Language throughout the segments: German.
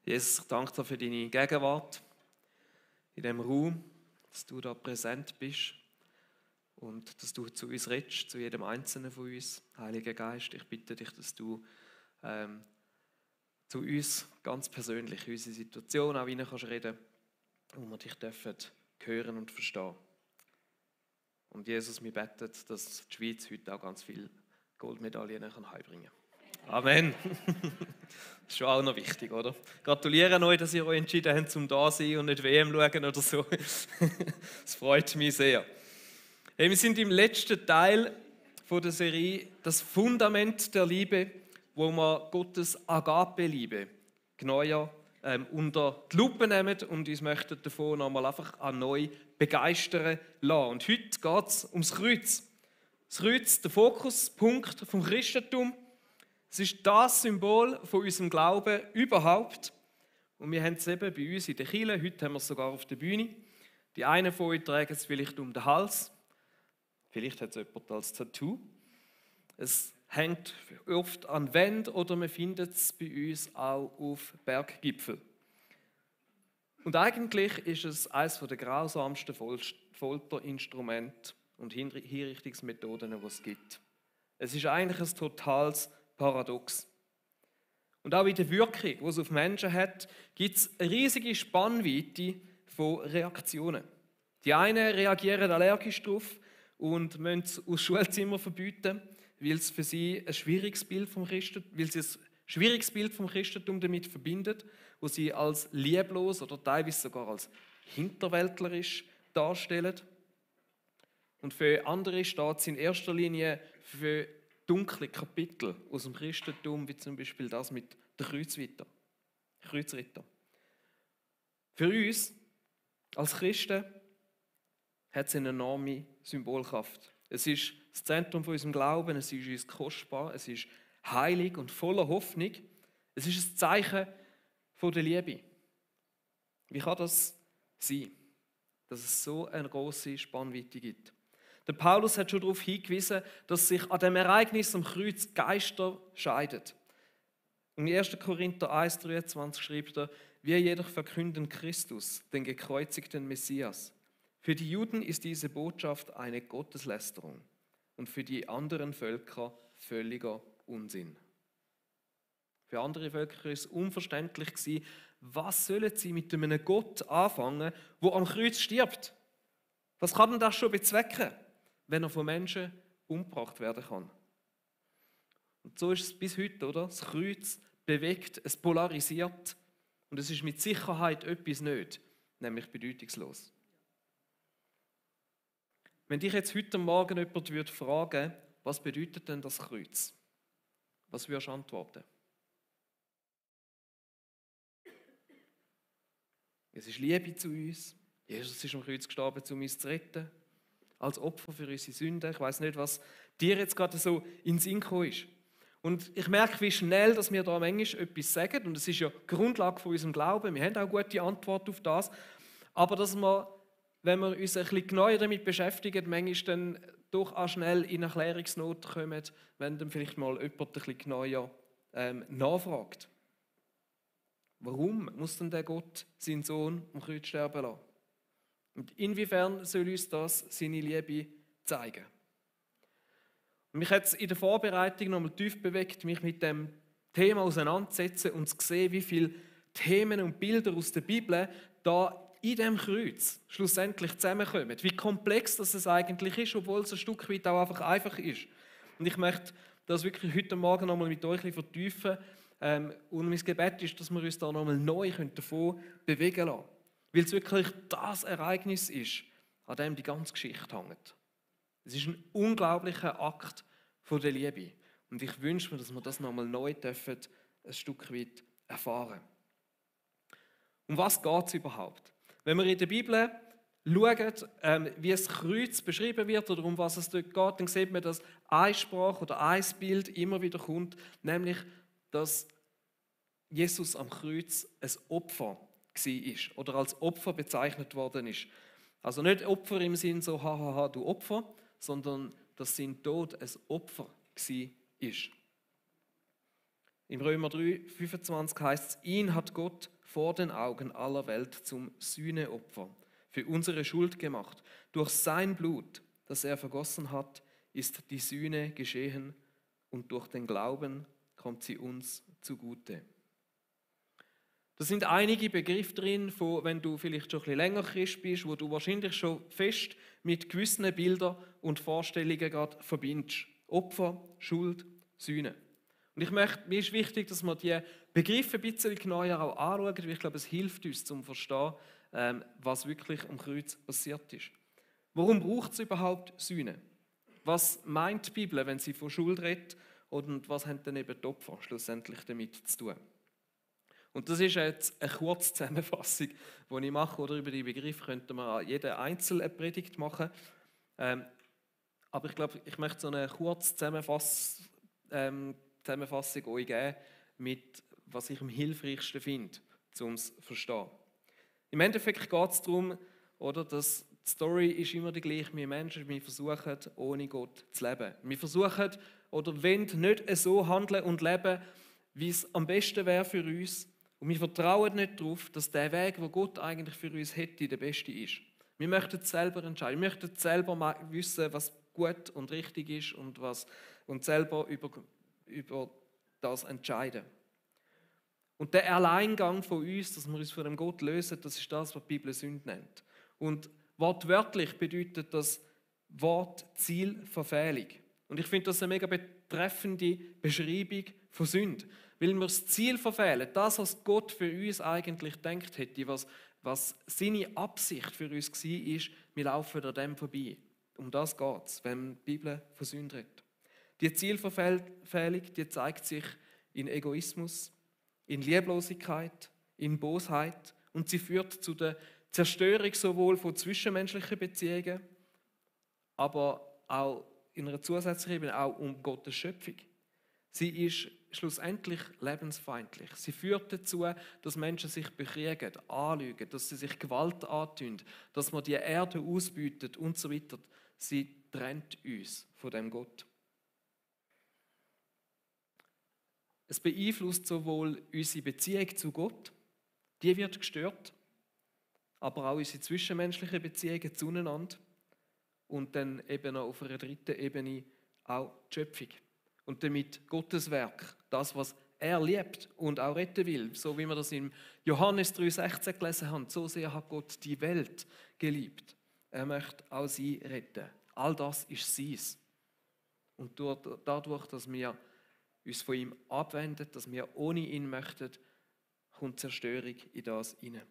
Jesus, ich danke dir für deine Gegenwart in diesem Raum, dass du da präsent bist und dass du zu uns redest, zu jedem Einzelnen von uns. Heiliger Geist, ich bitte dich, dass du zu uns ganz persönlich in unsere Situation auch rein kannst reden, wo wir dich dürfen hören und verstehen. Und Jesus, wir beten, dass die Schweiz heute auch ganz viele Goldmedaillen heimbringen kann. Amen. Das ist schon auch noch wichtig, oder? Gratuliere euch, dass ihr euch entschieden habt, zum da zu sein und nicht WM schauen oder so. Das freut mich sehr. Hey, wir sind im letzten Teil der Serie «Das Fundament der Liebe», wo wir Gottes Agape-Liebe genauer unter die Lupe nehmen und uns möchten davon nochmal einfach neu begeistern lassen. Und heute geht es ums Kreuz. Das Kreuz, der Fokuspunkt vom Christentum. Es ist das Symbol von unserem Glauben überhaupt. Und wir haben es eben bei uns in der Kirche, heute haben wir es sogar auf der Bühne. Die einen von euch tragen es vielleicht um den Hals. Vielleicht hat es jemand als Tattoo. Es hängt oft an Wänden oder man findet es bei uns auch auf Berggipfeln. Und eigentlich ist es eines der grausamsten Folterinstrumente und Hinrichtungsmethoden, die es gibt. Es ist eigentlich ein totales Paradox. Und auch in der Wirkung, die es auf Menschen hat, gibt es eine riesige Spannweite von Reaktionen. Die einen reagieren allergisch darauf und müssen es aus Schulzimmer verbieten, weil es für sie ein schwieriges Bild vom Christentum damit verbindet, wo sie als lieblos oder teilweise sogar als hinterwäldlerisch darstellen. Und für andere steht es in erster Linie für dunkle Kapitel aus dem Christentum, wie zum Beispiel das mit der Kreuzritter. Für uns als Christen hat es eine enorme Symbolkraft. Es ist das Zentrum von unserem Glauben, es ist uns kostbar, es ist heilig und voller Hoffnung. Es ist ein Zeichen von der Liebe. Wie kann das sein, dass es so eine grosse Spannweite gibt? Der Paulus hat schon darauf hingewiesen, dass sich an dem Ereignis am Kreuz Geister scheiden. In 1. Korinther 1,23 schreibt er: Wir jedoch verkünden Christus, den gekreuzigten Messias. Für die Juden ist diese Botschaft eine Gotteslästerung und für die anderen Völker völliger Unsinn. Für andere Völker war es unverständlich gewesen, was sollen sie mit einem Gott anfangen, der am Kreuz stirbt? Was kann denn das schon bezwecken, wenn er von Menschen umgebracht werden kann? Und so ist es bis heute, oder? Das Kreuz bewegt, es polarisiert und es ist mit Sicherheit etwas nicht, nämlich bedeutungslos. Wenn dich jetzt heute Morgen jemand fragen würde, was bedeutet denn das Kreuz? Was würdest du antworten? Es ist Liebe zu uns. Jesus ist am Kreuz gestorben, um uns zu retten. Als Opfer für unsere Sünden. Ich weiss nicht, was dir jetzt gerade so in den Sinn gekommen ist. Und ich merke, wie schnell dass wir da manchmal etwas sagen. Und es ist ja die Grundlage von unserem Glauben. Wir haben auch gute Antwort auf das. Aber dass wir, wenn wir uns ein bisschen genauer damit beschäftigen, manchmal dann doch auch schnell in eine Erklärungsnot kommen, wenn dann vielleicht mal jemand ein bisschen genauer nachfragt. Warum muss denn der Gott seinen Sohn am Kreuz sterben lassen? Und inwiefern soll uns das seine Liebe zeigen? Und mich hat es in der Vorbereitung nochmal tief bewegt, mich mit dem Thema auseinanderzusetzen und zu sehen, wie viele Themen und Bilder aus der Bibel da in diesem Kreuz schlussendlich zusammenkommen. Wie komplex das es eigentlich ist, obwohl es ein Stück weit auch einfach ist. Und ich möchte das wirklich heute Morgen nochmal mit euch vertiefen. Und mein Gebet ist, dass wir uns da nochmal neu davon bewegen lassen. Weil es wirklich das Ereignis ist, an dem die ganze Geschichte hängt. Es ist ein unglaublicher Akt von der Liebe. Und ich wünsche mir, dass wir das nochmal neu dürfen, ein Stück weit erfahren. Um was geht es überhaupt? Wenn wir in der Bibel schauen, wie das Kreuz beschrieben wird oder um was es dort geht, dann sieht man, dass eine Sprache oder ein Bild immer wieder kommt, nämlich, dass Jesus am Kreuz ein Opfer war oder als Opfer bezeichnet worden ist. Also nicht Opfer im Sinn so, hahaha, du Opfer, sondern dass sein Tod ein Opfer war. Im Römer 3,25 heißt es: Ihn hat Gott vor den Augen aller Welt zum Sühneopfer für unsere Schuld gemacht. Durch sein Blut, das er vergossen hat, ist die Sühne geschehen und durch den Glauben kommt sie uns zugute. Da sind einige Begriffe drin, von, wenn du vielleicht schon ein bisschen länger Christ bist, wo du wahrscheinlich schon fest mit gewissen Bildern und Vorstellungen gerade verbindest. Opfer, Schuld, Sühne. Und mir ist wichtig, dass wir die Begriffe ein bisschen genauer auch anschauen, weil ich glaube, es hilft uns, zum zu verstehen, was wirklich am Kreuz passiert ist. Warum braucht es überhaupt Sühne? Was meint die Bibel, wenn sie von Schuld redet? Und was haben dann eben die Opfer schlussendlich damit zu tun? Und das ist jetzt eine kurze Zusammenfassung, die ich mache. Oder über die Begriffe könnte man jede einzelne eine Predigt machen. Aber ich glaube, ich möchte so eine kurze Zusammenfassung euch geben, mit was ich am hilfreichsten finde, um es zu verstehen. Im Endeffekt geht es darum, oder, dass die Story ist immer die gleiche. Wir Menschen, wir versuchen, ohne Gott zu leben. Wir versuchen oder wollen nicht so handeln und leben, wie es am besten wäre für uns. Und wir vertrauen nicht darauf, dass der Weg, den Gott eigentlich für uns hätte, der beste ist. Wir möchten es selber entscheiden. Wir möchten selber wissen, was gut und richtig ist und selber über das entscheiden. Und der Alleingang von uns, dass wir uns von dem Gott lösen, das ist das, was die Bibel Sünde nennt. Und wortwörtlich bedeutet das Wort Zielverfehlung. Und ich finde das eine mega betreffende Beschreibung von Sünde. Weil wir das Ziel verfehlen, das, was Gott für uns eigentlich gedacht hätte, was seine Absicht für uns war, ist, wir laufen an dem vorbei. Um das geht es, wenn die Bibel von Sünde redet. Die Zielverfehlung, die zeigt sich in Egoismus, in Lieblosigkeit, in Bosheit und sie führt zu der Zerstörung sowohl von zwischenmenschlichen Beziehungen, aber auch in einer zusätzlichen Ebene auch um Gottes Schöpfung. Sie ist schlussendlich lebensfeindlich. Sie führt dazu, dass Menschen sich bekriegen, anlügen, dass sie sich Gewalt antun, dass man die Erde ausbeutet und so weiter. Sie trennt uns von dem Gott. Es beeinflusst sowohl unsere Beziehung zu Gott, die wird gestört, aber auch unsere zwischenmenschlichen Beziehungen zueinander und dann eben noch auf einer dritten Ebene auch die Schöpfung. Und damit Gottes Werk, das, was er liebt und auch retten will, so wie wir das in Johannes 3,16 gelesen haben, so sehr hat Gott die Welt geliebt. Er möchte auch sie retten. All das ist seins. Und dadurch, dass wir uns von ihm abwenden, dass wir ohne ihn möchten, kommt Zerstörung in das hinein.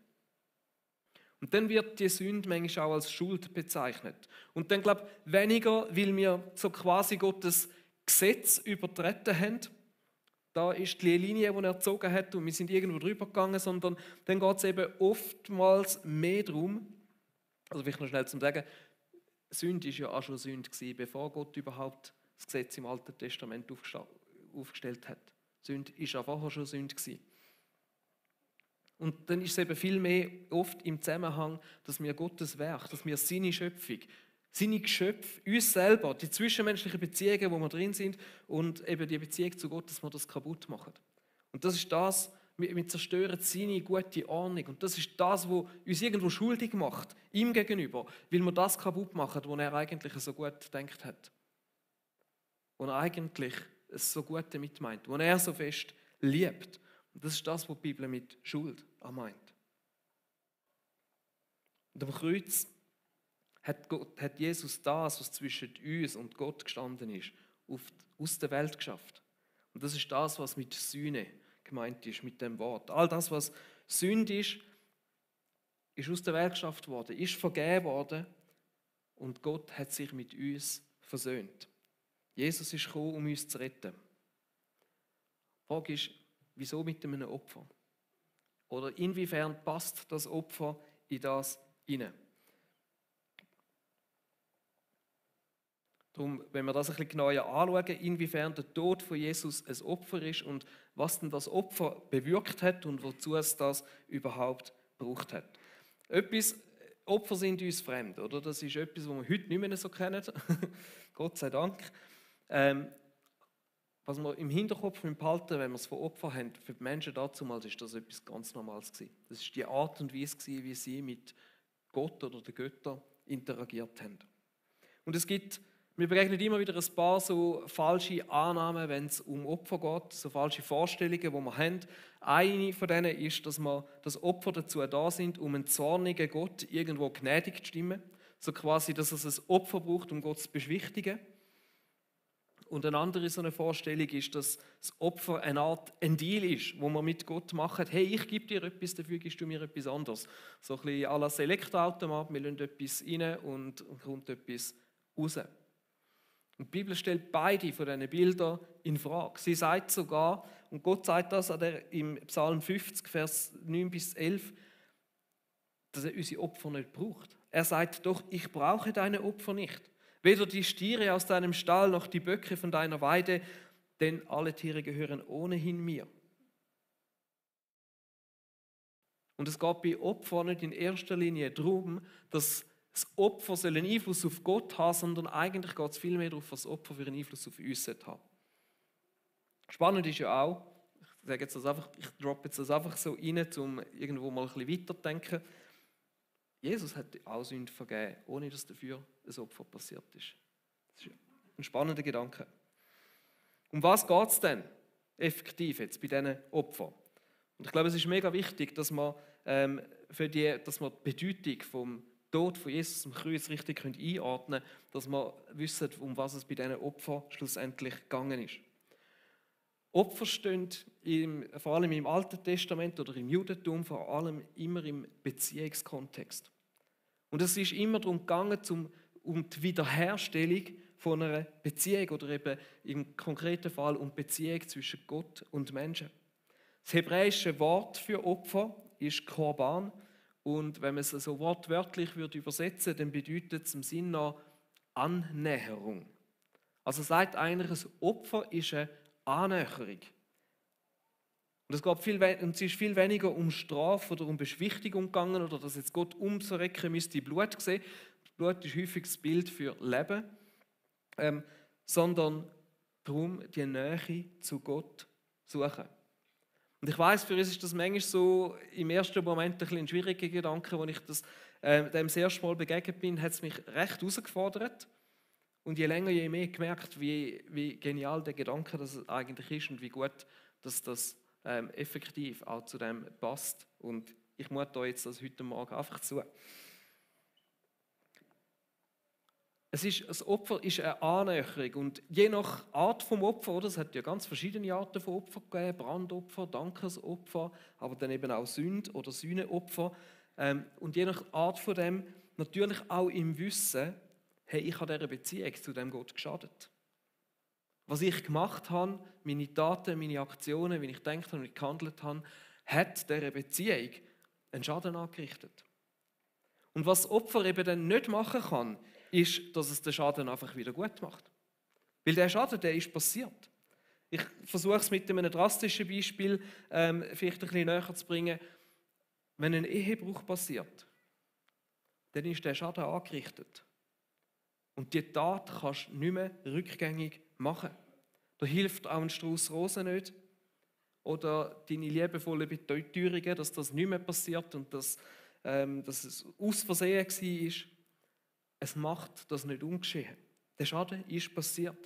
Und dann wird die Sünde manchmal auch als Schuld bezeichnet. Und dann glaube ich weniger, weil wir so quasi Gottes Gesetz übertreten haben. Da ist die Linie, die er gezogen hat und wir sind irgendwo drüber gegangen, sondern dann geht es eben oftmals mehr darum, also vielleicht noch schnell zum Sagen, Sünde war ja auch schon Sünde gewesen, bevor Gott überhaupt das Gesetz im Alten Testament aufgestellt hat. Sünde war ja vorher schon Sünde gewesen. Und dann ist es eben viel mehr oft im Zusammenhang, dass wir Gottes Werk, dass wir seine Schöpfung, seine Geschöpfe, uns selber, die zwischenmenschlichen Beziehungen, wo wir drin sind und eben die Beziehung zu Gott, dass wir das kaputt machen. Und das ist das, wir zerstören seine gute Ordnung. Und das ist das, was uns irgendwo schuldig macht, ihm gegenüber, weil wir das kaputt machen, was er eigentlich so gut gedacht hat. Und er eigentlich es so gut damit meint, was er so fest liebt. Und das ist das, was die Bibel mit Schuld meint. Und am Kreuz hat Jesus das, was zwischen uns und Gott gestanden ist, aus der Welt geschafft. Und das ist das, was mit Sühne gemeint ist, mit dem Wort. All das, was Sünde ist aus der Welt geschafft worden, ist vergeben worden und Gott hat sich mit uns versöhnt. Jesus ist gekommen, um uns zu retten. Die Frage ist, wieso mit einem Opfer? Oder inwiefern passt das Opfer in das hinein? Darum, wenn wir das ein bisschen genauer anschauen, inwiefern der Tod von Jesus ein Opfer ist und was denn das Opfer bewirkt hat und wozu es das überhaupt gebraucht hat. Opfer sind uns fremd, oder? Das ist etwas, was wir heute nicht mehr so kennen. Gott sei Dank. was wir im Hinterkopf behalten, wenn wir es von Opfern haben, für die Menschen damals ist das etwas ganz Normales gewesen. Das ist die Art und Weise gewesen, wie sie mit Gott oder den Göttern interagiert haben. Und wir begegnen immer wieder ein paar so falsche Annahmen, wenn es um Opfer geht, so falsche Vorstellungen, die wir haben. Eine von denen ist, dass Opfer dazu da sind, um einen zornigen Gott irgendwo gnädig zu stimmen. So quasi, dass es ein Opfer braucht, um Gott zu beschwichtigen. Und eine andere so eine Vorstellung ist, dass das Opfer eine Art ein Deal ist, wo man mit Gott macht, hey, ich gebe dir etwas, dafür gibst du mir etwas anderes. So ein bisschen à la Elektroautomat, wir lassen etwas rein und kommt etwas raus. Und die Bibel stellt beide von diesen Bildern in Frage. Sie sagt sogar, und Gott sagt das im Psalm 50, Vers 9 bis 11, dass er unsere Opfer nicht braucht. Er sagt doch, ich brauche deine Opfer nicht. Weder die Stiere aus deinem Stall noch die Böcke von deiner Weide, denn alle Tiere gehören ohnehin mir. Und es geht bei Opfern nicht in erster Linie darum, dass das Opfer einen Einfluss auf Gott haben, sondern eigentlich geht es vielmehr darauf, was das Opfer für einen Einfluss auf uns haben. Spannend ist ja auch, ich droppe jetzt das einfach so rein, um irgendwo mal ein bisschen weiterzudenken. Jesus hat auch Sünden vergeben, ohne dass dafür ein Opfer passiert ist. Das ist ein spannender Gedanke. Um was geht es denn effektiv jetzt bei diesen Opfern? Und ich glaube, es ist mega wichtig, dass wir die Bedeutung vom Tod von Jesus am Kreuz richtig einordnen können, dass wir wissen, um was es bei diesen Opfern schlussendlich gegangen ist. Opfer stehen vor allem im Alten Testament oder im Judentum vor allem immer im Beziehungskontext. Und es ist immer darum gegangen, um die Wiederherstellung von einer Beziehung oder eben im konkreten Fall um die Beziehung zwischen Gott und Menschen. Das hebräische Wort für Opfer ist Korban. Und wenn man es so wortwörtlich übersetzen würde, dann bedeutet es im Sinne nach Annäherung. Also sagt eigentlich, ein Opfer ist eine Annäherung. Und es ist viel weniger um Strafe oder um Beschwichtigung gegangen oder dass jetzt Gott umzurecken müsste Blut sehen. Blut ist häufig das Bild für Leben, sondern darum, die Nähe zu Gott suchen. Und ich weiss, für uns ist das manchmal so im ersten Moment ein schwieriger Gedanke, als ich dem das erste Mal begegnet bin, hat es mich recht herausgefordert. Und je länger, je mehr gemerkt, wie genial der Gedanke das eigentlich ist und wie gut dass das effektiv auch zu dem passt. Und ich muss da jetzt das heute Morgen einfach zu. Das Opfer ist eine Annäherung und je nach Art vom Opfer, oder, es hat ja ganz verschiedene Arten von Opfer gegeben, Brandopfer, Dankesopfer, aber dann eben auch Sünd- oder Sühneopfer. Und je nach Art von dem natürlich auch im Wissen, hey, ich habe dieser Beziehung zu dem Gott geschadet. Was ich gemacht habe, meine Taten, meine Aktionen, wie ich gedacht habe und gehandelt habe, hat dieser Beziehung einen Schaden angerichtet. Und was das Opfer eben dann nicht machen kann, ist, dass es den Schaden einfach wieder gut macht. Weil der Schaden, der ist passiert. Ich versuche es mit einem drastischen Beispiel vielleicht ein bisschen näher zu bringen. Wenn ein Ehebruch passiert, dann ist der Schaden angerichtet. Und die Tat kannst du nicht mehr rückgängig machen. Da hilft auch ein Strauß Rosen nicht. Oder deine liebevollen Beteuerungen, dass das nicht mehr passiert und dass es aus Versehen war. Es macht das nicht ungeschehen. Der Schaden ist passiert.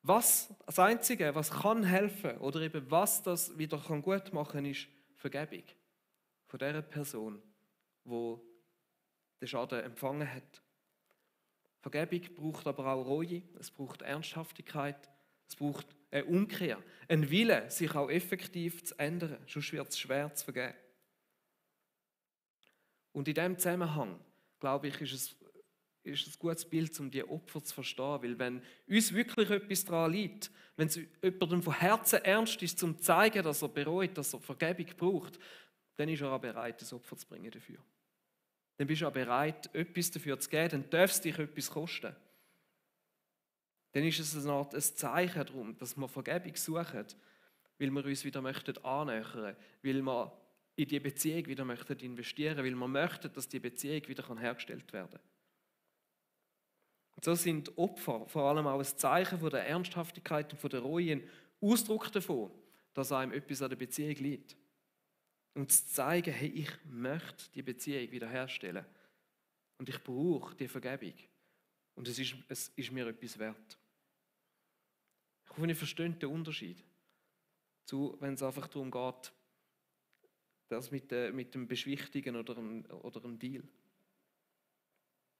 Das Einzige, was kann helfen oder eben was das wieder gut machen kann, ist Vergebung von der Person, die den Schaden empfangen hat. Vergebung braucht aber auch Reue, es braucht Ernsthaftigkeit, es braucht eine Umkehr, ein Wille, sich auch effektiv zu ändern, sonst wird es schwer zu vergeben. Und in diesem Zusammenhang, glaube ich, ist es ein gutes Bild, um die Opfer zu verstehen. Weil wenn uns wirklich etwas daran liegt, wenn es jemandem von Herzen ernst ist, um zu zeigen, dass er bereut, dass er Vergebung braucht, dann ist er auch bereit, das Opfer zu bringen dafür. Dann bist du auch bereit, etwas dafür zu geben, dann darf es dich etwas kosten. Dann ist es eine Art ein Zeichen darum, dass wir Vergebung suchen, weil wir uns wieder annähern möchten, weil wir in die Beziehung wieder investieren möchten, weil wir möchten, dass die Beziehung wieder hergestellt werden kann. Und so sind Opfer vor allem auch ein Zeichen von der Ernsthaftigkeit und von der Reue, ein Ausdruck davon, dass einem etwas an der Beziehung liegt. Und zu zeigen, hey, ich möchte die Beziehung wiederherstellen. Und ich brauche die Vergebung. Und es ist mir etwas wert. Ich hoffe, ihr versteht den Unterschied. Wenn es einfach darum geht, das mit dem Beschwichtigen oder einem Deal.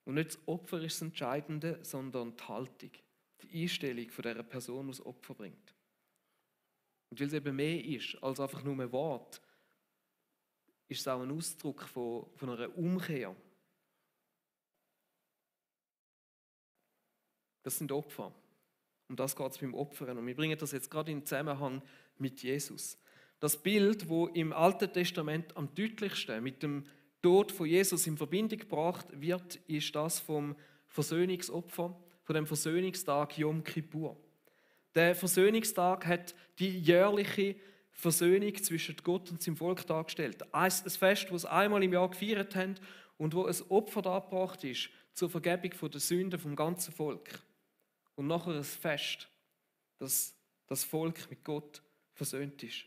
Und nicht das Opfer ist das Entscheidende, sondern die Haltung, die Einstellung von dieser Person, die das Opfer bringt. Und weil es eben mehr ist als einfach nur ein Wort, ist es auch ein Ausdruck von einer Umkehr. Das sind Opfer. Um das geht es beim Opfern. Und wir bringen das jetzt gerade in Zusammenhang mit Jesus. Das Bild, wo im Alten Testament am deutlichsten mit dem Tod von Jesus in Verbindung gebracht wird, ist das vom Versöhnungsopfer, von dem Versöhnungstag Yom Kippur. Der Versöhnungstag hat die jährliche Versöhnung zwischen Gott und seinem Volk dargestellt. Ein Fest, das sie einmal im Jahr gefeiert haben und wo ein Opfer dargebracht ist zur Vergebung der Sünden vom ganzen Volk. Und nachher ein Fest, dass das Volk mit Gott versöhnt ist.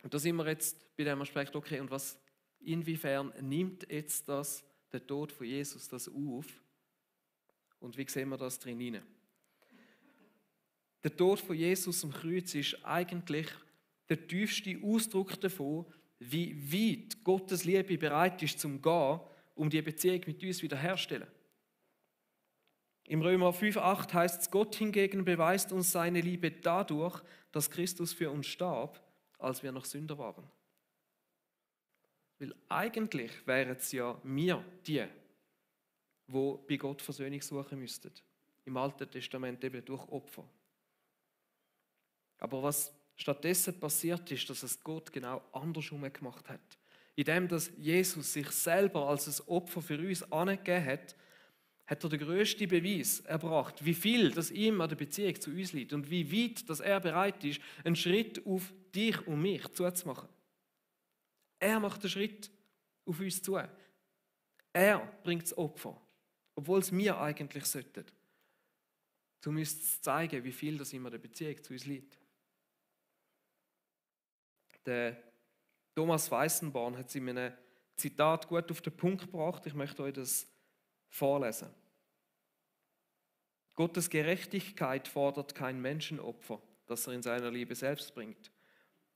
Und da sind wir jetzt bei dem Aspekt, okay, und inwiefern nimmt jetzt der Tod von Jesus das auf? Und wie sehen wir das drin hinein? Der Tod von Jesus am Kreuz ist eigentlich der tiefste Ausdruck davon, wie weit Gottes Liebe bereit ist zum Gehen, um die Beziehung mit uns wiederherzustellen. Im Römer 5,8 heißt es, Gott hingegen beweist uns seine Liebe dadurch, dass Christus für uns starb, als wir noch Sünder waren. Weil eigentlich wären es ja wir, die bei Gott Versöhnung suchen müssten. Im Alten Testament eben durch Opfer. Aber was stattdessen passiert ist, dass es Gott genau andersrum gemacht hat. Indem dass Jesus sich selber als ein Opfer für uns angegeben hat, hat er den grössten Beweis erbracht, wie viel das ihm an der Beziehung zu uns liegt und wie weit dass er bereit ist, einen Schritt auf dich und mich zuzumachen. Er macht den Schritt auf uns zu. Er bringt das Opfer, obwohl es wir eigentlich sollten. Um uns zu zeigen, wie viel das ihm an der Beziehung zu uns liegt. Der Thomas Weissenborn hat es in einem Zitat gut auf den Punkt gebracht. Ich möchte euch das vorlesen. Gottes Gerechtigkeit fordert kein Menschenopfer, das er in seiner Liebe selbst bringt.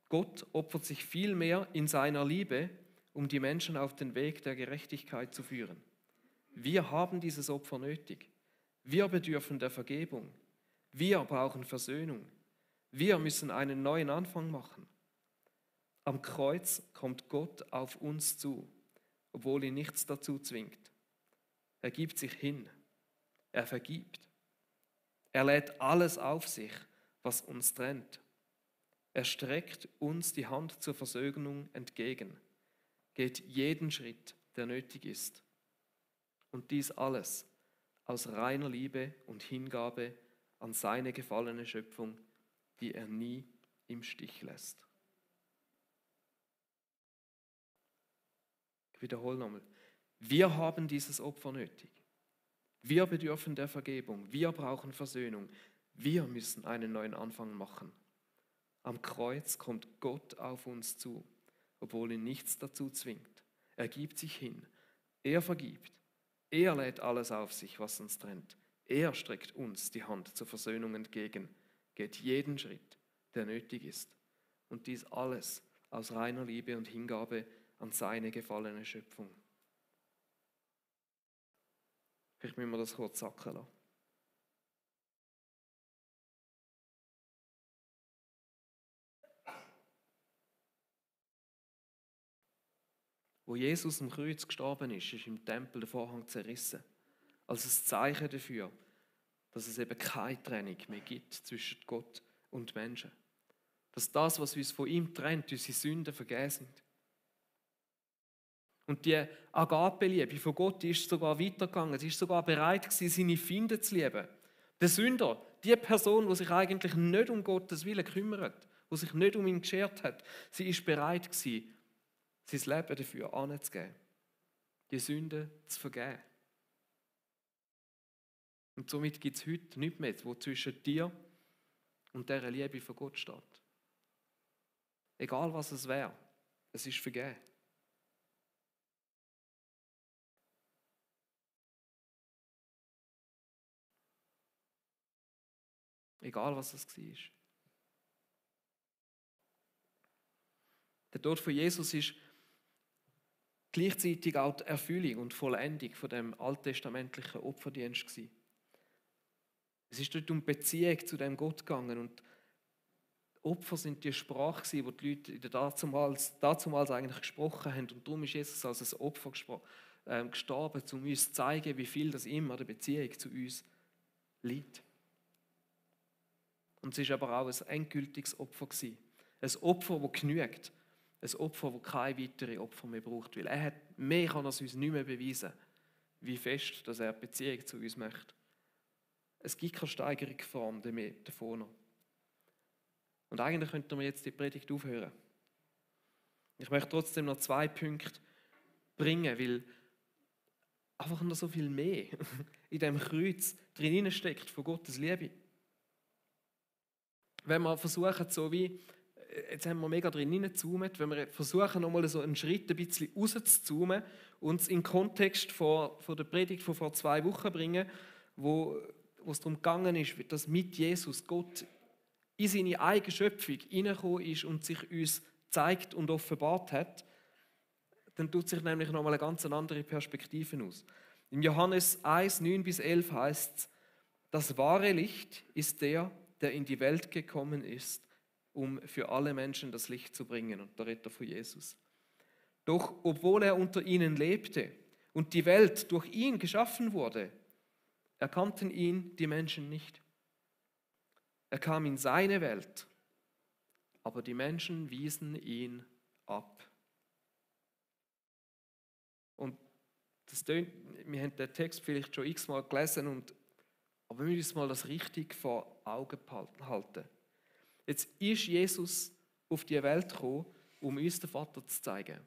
Gott opfert sich vielmehr in seiner Liebe, um die Menschen auf den Weg der Gerechtigkeit zu führen. Wir haben dieses Opfer nötig. Wir bedürfen der Vergebung. Wir brauchen Versöhnung. Wir müssen einen neuen Anfang machen. Am Kreuz kommt Gott auf uns zu, obwohl ihn nichts dazu zwingt. Er gibt sich hin. Er vergibt. Er lädt alles auf sich, was uns trennt. Er streckt uns die Hand zur Versöhnung entgegen, geht jeden Schritt, der nötig ist. Und dies alles aus reiner Liebe und Hingabe an seine gefallene Schöpfung, die er nie im Stich lässt. Ich wiederhole nochmal. Wir haben dieses Opfer nötig. Wir bedürfen der Vergebung. Wir brauchen Versöhnung. Wir müssen einen neuen Anfang machen. Am Kreuz kommt Gott auf uns zu, obwohl ihn nichts dazu zwingt. Er gibt sich hin. Er vergibt. Er lädt alles auf sich, was uns trennt. Er streckt uns die Hand zur Versöhnung entgegen, geht jeden Schritt, der nötig ist. Und dies alles aus reiner Liebe und Hingabe an seine gefallene Schöpfung. Vielleicht müssen wir das kurz sacken lassen. Wo Jesus am Kreuz gestorben ist, ist im Tempel der Vorhang zerrissen. Als ein Zeichen dafür, dass es eben keine Trennung mehr gibt zwischen Gott und Menschen. Dass das, was uns von ihm trennt, unsere Sünden vergeben sind. Und die Agape-Liebe von Gott ist sogar weitergegangen. Sie ist sogar bereit gewesen, seine Feinde zu lieben. Der Sünder, die Person, die sich eigentlich nicht um Gottes Willen kümmert, die sich nicht um ihn geschert hat, sie ist bereit gewesen, sein Leben dafür anzugeben, die Sünde zu vergeben. Und somit gibt es heute nichts mehr, wo zwischen dir und dieser Liebe von Gott steht. Egal was es wäre, es ist vergeben. Egal was es war. Der Tod von Jesus ist gleichzeitig auch die Erfüllung und Vollendung von dem alttestamentlichen Opferdienst gewesen. Es ist dort um Beziehung zu dem Gott gegangen und Opfer sind die Sprache gewesen, die die Leute in der dazumals eigentlich gesprochen haben, und darum ist Jesus als ein Opfer gestorben, um uns zu zeigen, wie viel das ihm an der Beziehung zu uns liegt. Und es ist aber auch ein endgültiges Opfer gewesen. Ein Opfer, das genügt. Ein Opfer, das keine weiteren Opfer mehr braucht. Weil er hat mehr, kann er uns nicht mehr beweisen, wie fest dass er eine Beziehung zu uns möchte. Es gibt keine Steigerungsform mehr davon noch. Und eigentlich könnten wir jetzt die Predigt aufhören. Ich möchte trotzdem noch 2 Punkte bringen, weil einfach noch so viel mehr in diesem Kreuz drin steckt von Gottes Liebe. Wenn wir versuchen, so wie, jetzt haben wir mega drin reingezoomt, wenn wir versuchen, nochmal so einen Schritt ein bisschen rauszuzoomen und es in den Kontext von der Predigt von vor 2 Wochen bringen, wo es darum gegangen ist, dass mit Jesus Gott in seine eigene Schöpfung hineingekommen ist und sich uns zeigt und offenbart hat, dann tut sich nämlich nochmal eine ganz andere Perspektive aus. In Johannes 1, 9-11 heißt es, das wahre Licht ist der in die Welt gekommen ist, um für alle Menschen das Licht zu bringen. Und der Retter von Jesus. Doch obwohl er unter ihnen lebte und die Welt durch ihn geschaffen wurde, erkannten ihn die Menschen nicht. Er kam in seine Welt, aber die Menschen wiesen ihn ab. Und wir haben den Text vielleicht schon x-mal gelesen, aber wir müssen mal das richtig vor Augen halten. Jetzt ist Jesus auf die Welt gekommen, um uns den Vater zu zeigen.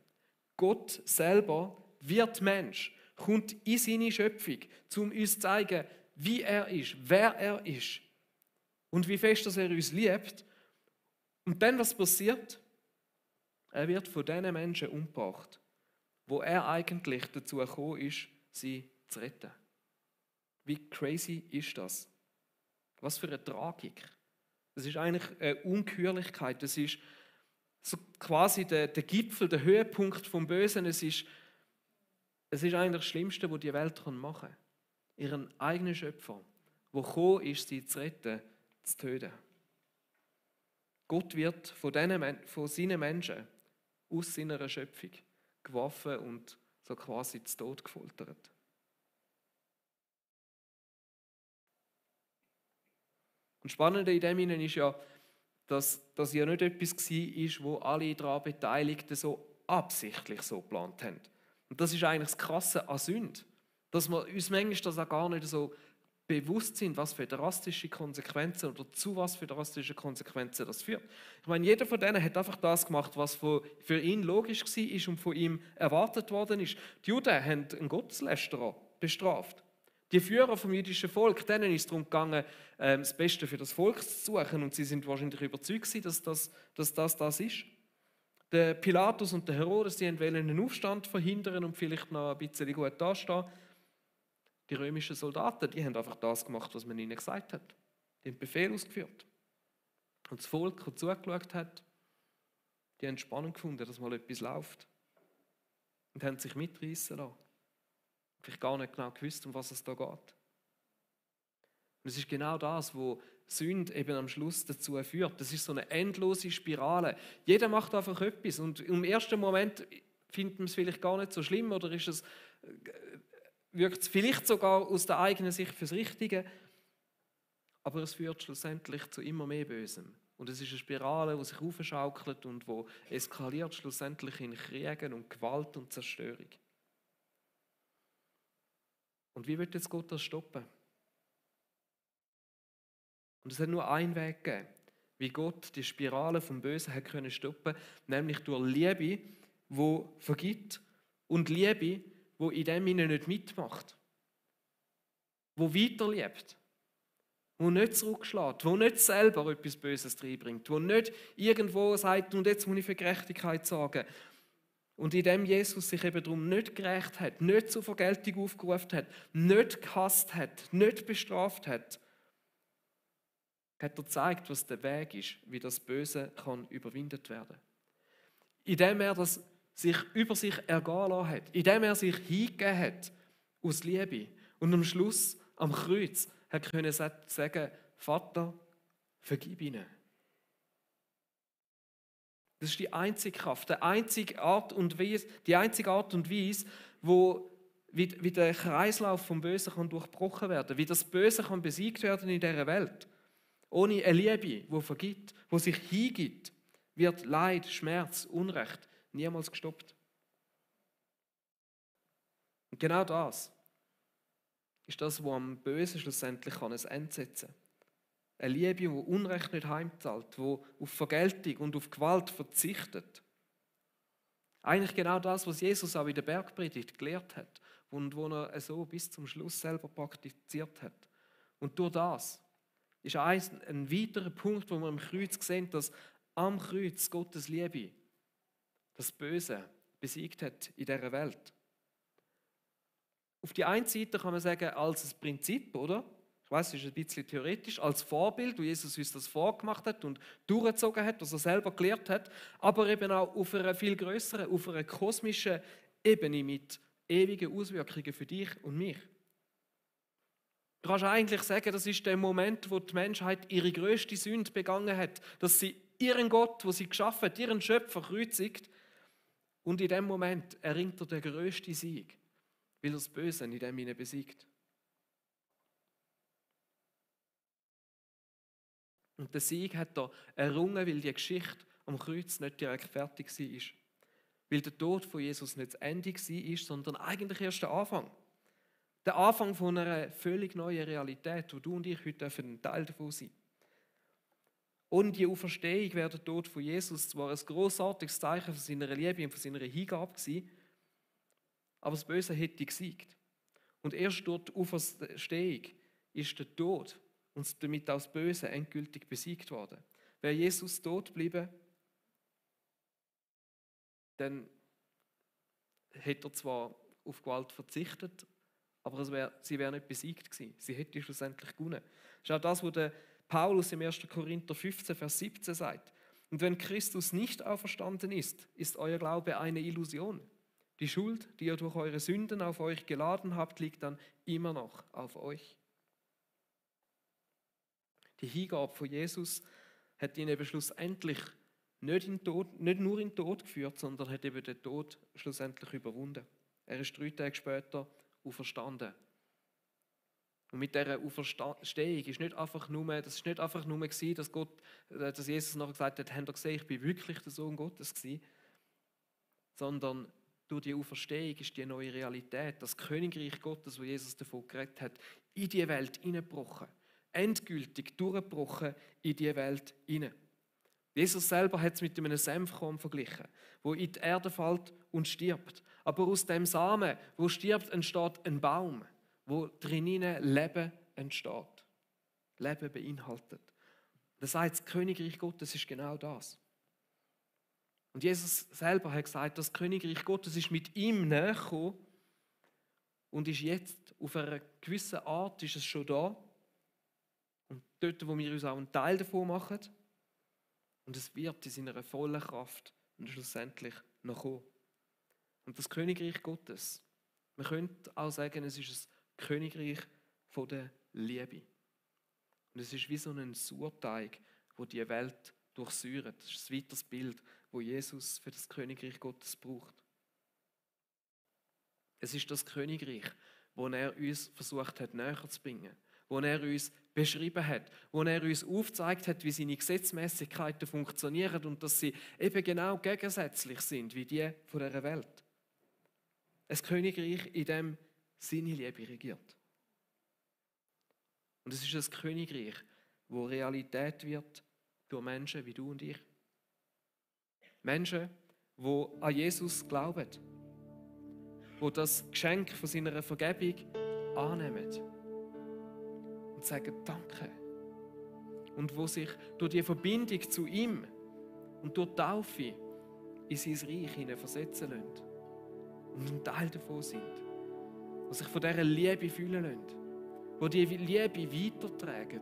Gott selber wird Mensch, kommt in seine Schöpfung, um uns zu zeigen, wie er ist, wer er ist und wie fest dass er uns liebt. Und dann, was passiert? Er wird von diesen Menschen umgebracht, wo er eigentlich dazu gekommen ist, sie zu retten. Wie crazy ist das? Was für eine Tragik. Das ist eigentlich eine Ungeheuerlichkeit. Das ist so quasi der Gipfel, der Höhepunkt vom Bösen. Es ist eigentlich das Schlimmste, was die Welt machen kann. Ihren eigenen Schöpfer, der gekommen ist, sie zu retten, zu töten. Gott wird von seinen Menschen aus seiner Schöpfung geworfen und so quasi zu Tod gefoltert. Und das Spannende in dem ist ja, dass das ja nicht etwas war, wo alle daran Beteiligten so absichtlich so geplant haben. Und das ist eigentlich das Krasse an Sünde, dass wir uns manchmal das auch gar nicht so bewusst sind, was für drastische Konsequenzen oder zu was für drastische Konsequenzen das führt. Ich meine, jeder von denen hat einfach das gemacht, was für ihn logisch war und von ihm erwartet worden ist. Die Juden haben einen Gotteslästerer bestraft. Die Führer vom jüdischen Volk, denen ist es darum gegangen, das Beste für das Volk zu suchen, und sie sind wahrscheinlich überzeugt, dass das ist. Der Pilatus und der Herodes, die wollten einen Aufstand verhindern und vielleicht noch ein bisschen gut dastehen. Die römischen Soldaten, die haben einfach das gemacht, was man ihnen gesagt hat. Die haben Befehl ausgeführt. Und das Volk, das zugeschaut hat, die haben es spannend gefunden, dass mal etwas läuft. Und haben sich mitreißen lassen. Vielleicht gar nicht genau gewusst, um was es da geht. Und es ist genau das, wo Sünde eben am Schluss dazu führt. Das ist so eine endlose Spirale. Jeder macht einfach etwas und im ersten Moment findet man es vielleicht gar nicht so schlimm oder wirkt es vielleicht sogar aus der eigenen Sicht fürs Richtige, aber es führt schlussendlich zu immer mehr Bösem. Und es ist eine Spirale, die sich aufschaukelt und wo eskaliert schlussendlich in Kriegen und Gewalt und Zerstörung. Und wie wird jetzt Gott das stoppen? Und es hat nur einen Weg gegeben, wie Gott die Spirale vom Bösen hat können stoppen, nämlich durch Liebe, die vergibt, und Liebe, die in dem Sinne nicht mitmacht, wo weiterlebt, wo nicht zurückschlägt, wo nicht selber etwas Böses reinbringt, wo nicht irgendwo sagt, und jetzt muss ich für Gerechtigkeit sorgen. Und in dem Jesus sich eben darum nicht gerecht hat, nicht zur Vergeltung aufgerufen hat, nicht gehasst hat, nicht bestraft hat er gezeigt, was der Weg ist, wie das Böse kann überwindet werden. Indem er das sich über sich ergehen lassen hat, indem er sich hingegeben hat aus Liebe und am Schluss am Kreuz hat können sagen, Vater, vergib ihnen. Das ist die einzige Kraft, die einzige Art und Weise, wie der Kreislauf vom Bösen kann durchbrochen werden, wie das Böse kann besiegt werden in dieser Welt. Ohne eine Liebe, die vergibt, die sich hingibt, wird Leid, Schmerz, Unrecht niemals gestoppt. Und genau das ist das, was am Bösen schlussendlich ein Ende setzen kann. Eine Liebe, die Unrecht nicht heimzahlt, die auf Vergeltung und auf Gewalt verzichtet. Eigentlich genau das, was Jesus auch in der Bergpredigt gelehrt hat und wo er so bis zum Schluss selber praktiziert hat. Und durch das ist ein weiterer Punkt, wo wir am Kreuz sehen, dass am Kreuz Gottes Liebe das Böse besiegt hat in dieser Welt. Auf die einen Seite kann man sagen, als ein Prinzip, oder? Ich weiß, es ist ein bisschen theoretisch, als Vorbild, wo Jesus uns das vorgemacht hat und durchgezogen hat, was er selber gelehrt hat, aber eben auch auf einer viel größeren, auf einer kosmischen Ebene mit ewigen Auswirkungen für dich und mich. Du kannst eigentlich sagen, das ist der Moment, wo die Menschheit ihre grösste Sünde begangen hat, dass sie ihren Gott, wo sie geschaffen hat, ihren Schöpfer kreuzigt, und in dem Moment erringt er den grössten Sieg, weil er das Böse in dem hinein besiegt. Und der Sieg hat er errungen, weil die Geschichte am Kreuz nicht direkt fertig war. Weil der Tod von Jesus nicht das Ende war, sondern eigentlich erst der Anfang. Der Anfang von einer völlig neuen Realität, wo du und ich heute ein Teil davon sein dürfen. Ohne die Auferstehung wäre der Tod von Jesus zwar ein grossartiges Zeichen von seiner Liebe und von seiner Hingabe gewesen, aber das Böse hätte gesiegt. Und erst durch die Auferstehung ist der Tod und damit auch das Böse endgültig besiegt worden. Wäre Jesus tot geblieben, dann hätte er zwar auf Gewalt verzichtet, aber sie wäre nicht besiegt gewesen. Sie hätte schlussendlich gewonnen. Das ist auch das, was der Paulus im 1. Korinther 15, Vers 17 sagt. Und wenn Christus nicht auferstanden ist, ist euer Glaube eine Illusion. Die Schuld, die ihr durch eure Sünden auf euch geladen habt, liegt dann immer noch auf euch. Die Hingabe von Jesus hat ihn eben schlussendlich nicht nur in den Tod geführt, sondern hat eben den Tod schlussendlich überwunden. Er ist 3 Tage später auferstanden. Und mit dieser Auferstehung ist nicht einfach nur, gewesen, dass Jesus nachher gesagt hat, habt ihr gesehen, ich bin wirklich der Sohn Gottes gewesen, sondern durch die Auferstehung ist die neue Realität, das Königreich Gottes, wo Jesus davon geredet hat, in die Welt hineingebrochen. Endgültig durchgebrochen in die Welt hinein. Jesus selber hat es mit einem Senfkorn verglichen, wo in die Erde fällt und stirbt. Aber aus dem Samen, wo stirbt, entsteht ein Baum, wo drinnen Leben entsteht. Leben beinhaltet. Das heißt, das Königreich Gottes ist genau das. Und Jesus selber hat gesagt, das Königreich Gottes ist mit ihm näher gekommen und ist jetzt auf einer gewissen Art ist es schon da. Und dort, wo wir uns auch einen Teil davon machen. Und es wird in seiner vollen Kraft und schlussendlich noch kommen. Und das Königreich Gottes, man könnte auch sagen, es ist ein Königreich von der Liebe. Und es ist wie so ein Sauerteig, wo die Welt durchsäuert. Das ist ein weiteres Bild, wo Jesus für das Königreich Gottes braucht. Es ist das Königreich, wo er uns versucht hat, näher zu bringen. Wo er uns beschrieben hat, wo er uns aufgezeigt hat, wie seine Gesetzmäßigkeiten funktionieren und dass sie eben genau gegensätzlich sind wie die von dieser Welt. Ein Königreich, in dem seine Liebe regiert. Und es ist ein Königreich, wo Realität wird durch Menschen wie du und ich. Menschen, die an Jesus glauben, die das Geschenk von seiner Vergebung annehmen. und sagen Danke. Und wo sich durch die Verbindung zu ihm und durch die Taufe in sein Reich hinein versetzen lassen und ein Teil davon sind, die sich von dieser Liebe fühlen lassen, die diese Liebe weitertragen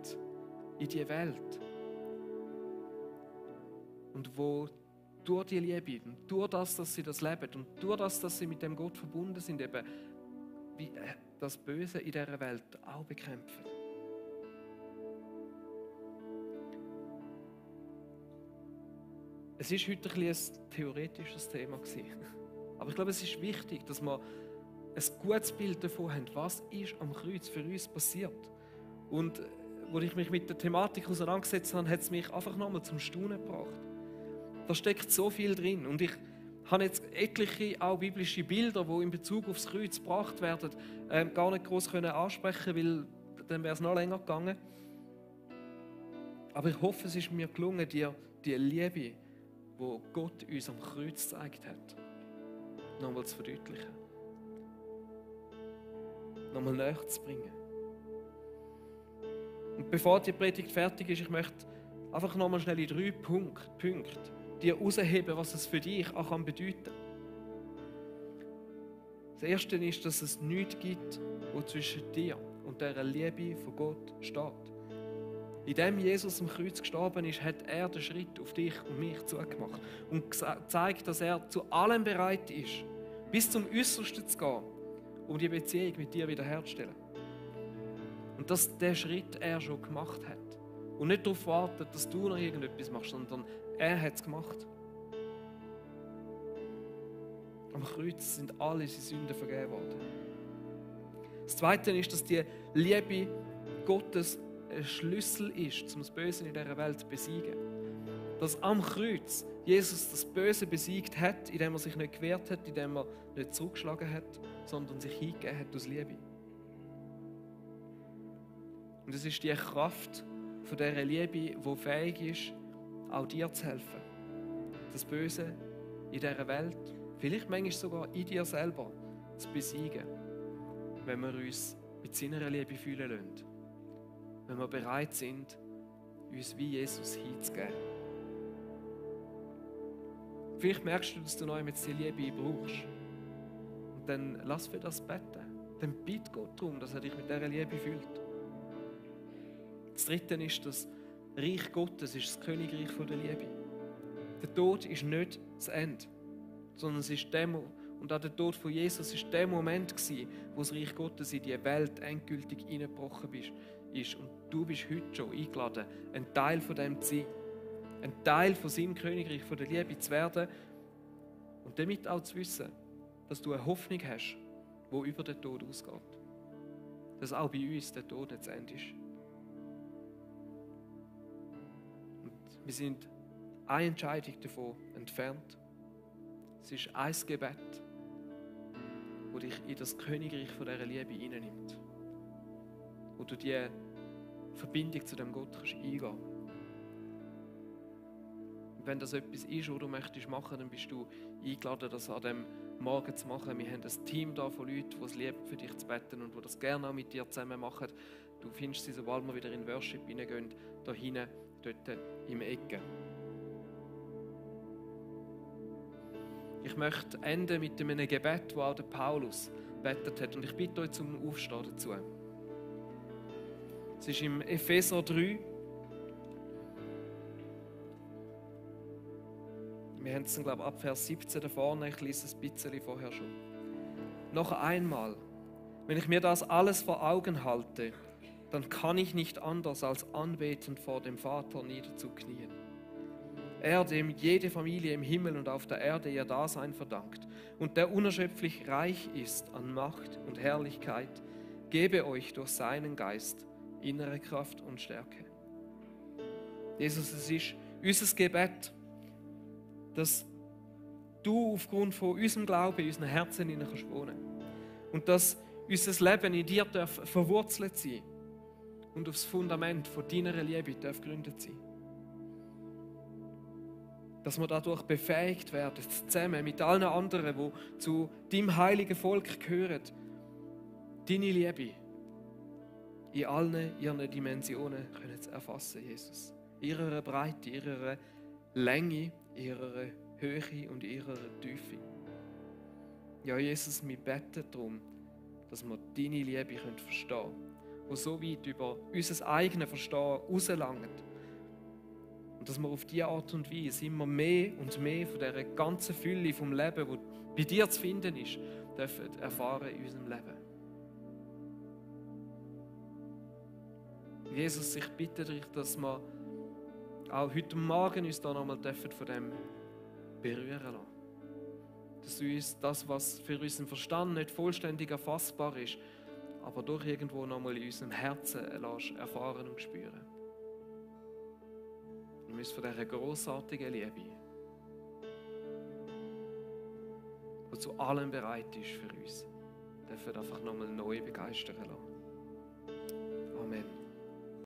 in die Welt und wo durch die Liebe und durch das, dass sie das leben und durch das, dass sie mit dem Gott verbunden sind, eben wie das Böse in dieser Welt auch bekämpfen. Es war heute ein theoretisches Thema gewesen. Aber ich glaube, es ist wichtig, dass wir ein gutes Bild davon haben, was ist am Kreuz für uns passiert. Und als ich mich mit der Thematik auseinandergesetzt habe, hat es mich einfach nochmal zum Staunen gebracht. Da steckt so viel drin. Und ich habe jetzt etliche auch biblische Bilder, die in Bezug aufs Kreuz gebracht werden, gar nicht groß ansprechen, weil dann wäre es noch länger gegangen. Aber ich hoffe, es ist mir gelungen, dir die Liebe, wo Gott uns am Kreuz gezeigt hat, nochmal zu verdeutlichen. Nochmal näher zu bringen. Und bevor die Predigt fertig ist, ich möchte einfach nochmal schnell in 3 Punkte dir herausheben, was es für dich auch bedeuten kann. Das Erste ist, dass es nichts gibt, was zwischen dir und dieser Liebe von Gott steht. Indem Jesus am Kreuz gestorben ist, hat er den Schritt auf dich und mich zugemacht und gezeigt, dass er zu allem bereit ist, bis zum Äußersten zu gehen, um die Beziehung mit dir wiederherzustellen. Und dass der Schritt er schon gemacht hat. Und nicht darauf wartet, dass du noch irgendetwas machst, sondern er hat es gemacht. Am Kreuz sind alle seine Sünden vergeben worden. Das Zweite ist, dass die Liebe Gottes ein Schlüssel ist, um das Böse in dieser Welt zu besiegen. Dass am Kreuz Jesus das Böse besiegt hat, indem er sich nicht gewehrt hat, indem er nicht zurückgeschlagen hat, sondern sich hingegeben hat aus Liebe. Und es ist die Kraft von dieser Liebe, die fähig ist, auch dir zu helfen. Das Böse in dieser Welt, vielleicht manchmal sogar in dir selber, zu besiegen, wenn wir uns mit seiner Liebe fühlen lassen. Wenn wir bereit sind, uns wie Jesus hinzugeben. Vielleicht merkst du, dass du neu mit dieser Liebe brauchst. Und dann lass für das beten. Dann bitte Gott darum, dass er dich mit dieser Liebe fühlt. Das Dritte ist, das Reich Gottes ist das Königreich der Liebe. Der Tod ist nicht das Ende, sondern es ist und auch der Tod von Jesus ist der Moment gewesen, wo das Reich Gottes in die Welt endgültig hineingebrochen ist. Und du bist heute schon eingeladen, ein Teil von dem zu sein. Ein Teil von seinem Königreich, von der Liebe zu werden. Und damit auch zu wissen, dass du eine Hoffnung hast, die über den Tod ausgeht. Dass auch bei uns der Tod nicht zu Ende ist. Und wir sind eine Entscheidung davon entfernt. Es ist ein Gebet, das dich in das Königreich von dieser Liebe hineinnimmt. Wo du die Verbindung zu dem Gott kannst eingehen kannst. Und wenn das etwas ist, was du möchtest machen, dann bist du eingeladen, das an diesem Morgen zu machen. Wir haben ein Team da von Leuten, die es lieben, für dich zu beten und die das gerne auch mit dir zusammen machen. Du findest sie, sobald wir wieder in Worship hineingehen, da hinten, dort im Ecke. Ich möchte enden mit einem Gebet, das auch der Paulus gebetet hat. Und ich bitte euch zum Aufstehen dazu. Es ist im Epheser 3. Wir haben es, glaube ich, ab Vers 17 da vorne. Ich lese es ein bisschen vorher schon. Noch einmal, wenn ich mir das alles vor Augen halte, dann kann ich nicht anders als anbetend vor dem Vater niederzuknien. Er, dem jede Familie im Himmel und auf der Erde ihr Dasein verdankt und der unerschöpflich reich ist an Macht und Herrlichkeit, gebe euch durch seinen Geist innere Kraft und Stärke. Jesus, es ist unser Gebet, dass du aufgrund von unserem Glauben in unseren Herzen wohnen kannst und dass unser Leben in dir verwurzelt sein und aufs Fundament von deiner Liebe gegründet sein. Dass wir dadurch befähigt werden, zusammen mit allen anderen, die zu deinem heiligen Volk gehören, deine Liebe in allen ihren Dimensionen können zu erfassen, Jesus. Ihrer Breite, ihrer Länge, ihrer Höhe und ihrer Tiefe. Ja, Jesus, wir beten darum, dass wir deine Liebe verstehen können, die so weit über unser eigenes Verstehen rauslangt. Und dass wir auf diese Art und Weise immer mehr und mehr von dieser ganzen Fülle vom Leben, die bei dir zu finden ist, dürfen erfahren in unserem Leben. Jesus, ich bitte dich, dass wir auch heute Morgen uns da nochmal von dem berühren lassen. Dass uns das, was für unseren Verstand nicht vollständig erfassbar ist, aber doch irgendwo nochmal in unserem Herzen erfahren und spüren. Und uns von dieser grossartigen Liebe, die zu allem bereit ist für uns, dürfen einfach nochmal neu begeistern lassen.